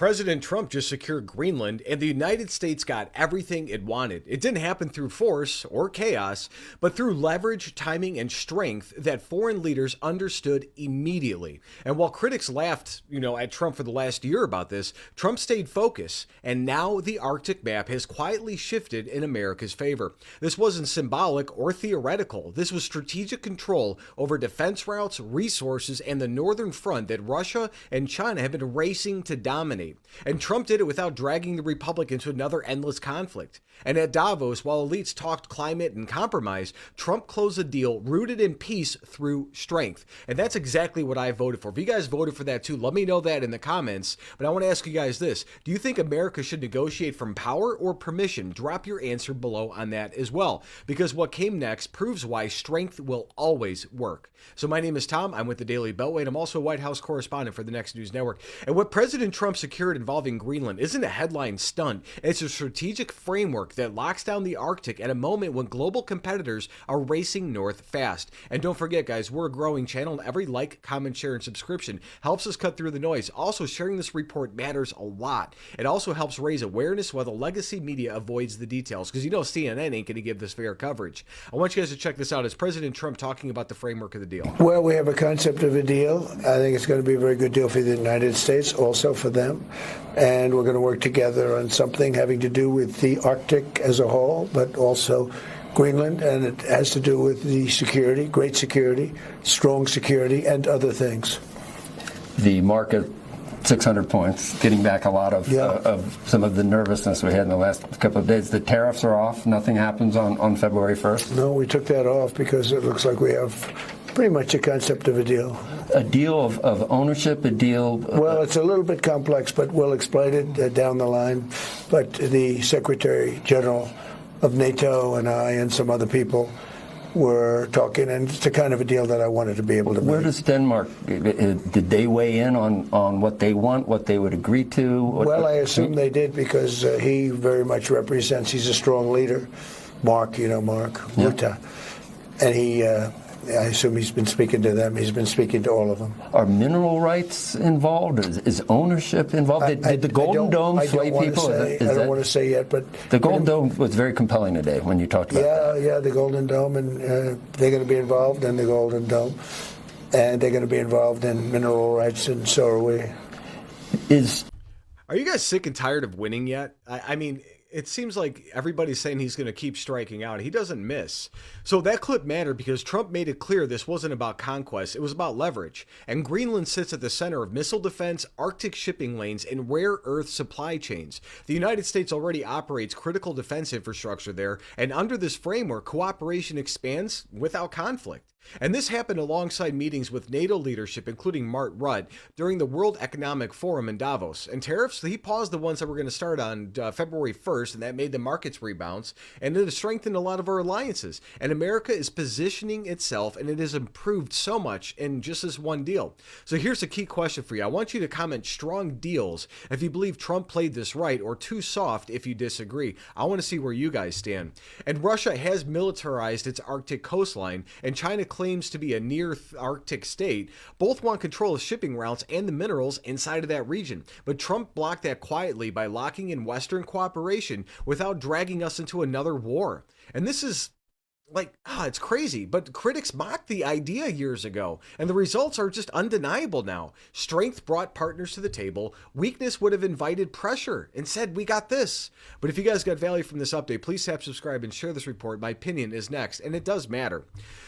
President Trump just secured Greenland, and the United States got everything it wanted. It didn't happen through force or chaos, but through leverage, timing, and strength that foreign leaders understood immediately. And while critics laughed, at Trump for the last year about this, Trump stayed focused, and now the Arctic map has quietly shifted in America's favor. This wasn't symbolic or theoretical. This was strategic control over defense routes, resources, and the northern front that Russia and China have been racing to dominate. And Trump did it without dragging the republic into another endless conflict. And at Davos, while elites talked climate and compromise, Trump closed a deal rooted in peace through strength. And that's exactly what I voted for. If you guys voted for that too, let me know that in the comments. But I want to ask you guys this. Do you think America should negotiate from power or permission? Drop your answer below on that as well. Because what came next proves why strength will always work. So my name is Tom. I'm with the Daily Beltway, and I'm also a White House correspondent for the Next News Network. And what President Trump secured involving Greenland isn't a headline stunt. It's a strategic framework that locks down the Arctic at a moment when global competitors are racing north fast. And don't forget, guys, we're a growing channel, and every like, comment, share, and subscription helps us cut through the noise. Also, sharing this report matters a lot. It also helps raise awareness while the legacy media avoids the details, because CNN ain't going to give this fair coverage. I want you guys to check this out. It's President Trump talking about the framework of the deal. Well, we have a concept of a deal. I think it's going to be a very good deal for the United States, also for them. And we're going to work together on something having to do with the Arctic as a whole, but also Greenland, and it has to do with the security, great security, strong security, and other things. The market, 600 points, getting back a lot of some of the nervousness we had in the last couple of days. The tariffs are off. Nothing happens on February 1st. No, we took that off because it looks like we have pretty much a concept of a deal. A deal of ownership, a deal... Well, it's a little bit complex, but we'll explain it down the line. But the Secretary General of NATO and I and some other people were talking, and it's the kind of a deal that I wanted to be able to make. Where does Denmark, did they weigh in on what they want, what they would agree to? Well, I assume they did, because he very much represents, he's a strong leader. Mark, Mark Rutte. And I assume he's been speaking to them. He's been speaking to all of them. Are mineral rights involved? Is ownership involved? Did the Golden Dome sway people? I don't want to say yet, but... The Golden Dome was very compelling today when you talked about that. Yeah, the Golden Dome, and they're going to be involved in the Golden Dome. And they're going to be involved in mineral rights, and so are we. Are you guys sick and tired of winning yet? I mean... It seems like everybody's saying he's going to keep striking out. He doesn't miss. So that clip mattered because Trump made it clear this wasn't about conquest. It was about leverage. And Greenland sits at the center of missile defense, Arctic shipping lanes, and rare earth supply chains. The United States already operates critical defense infrastructure there. And under this framework, cooperation expands without conflict. And this happened alongside meetings with NATO leadership, including Mark Rutte, during the World Economic Forum in Davos. And tariffs, he paused the ones that were going to start on February 1st, and that made the markets rebounds, and it has strengthened a lot of our alliances. And America is positioning itself, and it has improved so much in just this one deal. So here's a key question for you. I want you to comment strong deals if you believe Trump played this right, or too soft if you disagree. I want to see where you guys stand. And Russia has militarized its Arctic coastline, and China claims to be a near Arctic state. Both want control of shipping routes and the minerals inside of that region. But Trump blocked that quietly by locking in Western cooperation without dragging us into another war. And this is it's crazy, but critics mocked the idea years ago, and the results are just undeniable now. Strength brought partners to the table. Weakness would have invited pressure and said, we got this. But if you guys got value from this update, please tap subscribe and share this report. My opinion is next, and it does matter.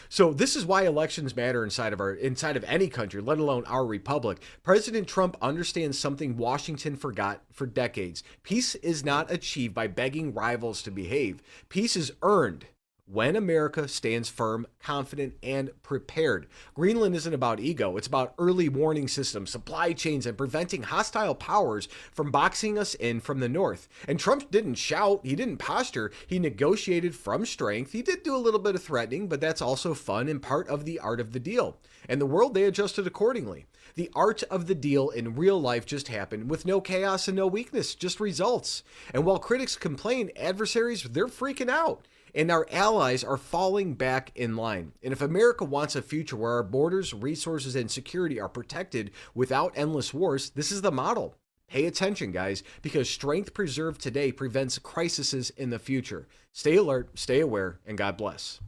So this is why elections matter inside of any country, let alone our republic. President Trump understands something Washington forgot for decades. Peace is not achieved by begging rivals to behave. Peace is earned when America stands firm, confident, and prepared. Greenland isn't about ego. It's about early warning systems, supply chains, and preventing hostile powers from boxing us in from the north. And Trump didn't shout. He didn't posture. He negotiated from strength. He did do a little bit of threatening, but that's also fun and part of the art of the deal. And the world, they adjusted accordingly. The art of the deal in real life just happened with no chaos and no weakness, just results. And while critics complain, adversaries, they're freaking out. And our allies are falling back in line. And if America wants a future where our borders, resources, and security are protected without endless wars, this is the model. Pay attention, guys, because strength preserved today prevents crises in the future. Stay alert, stay aware, and God bless.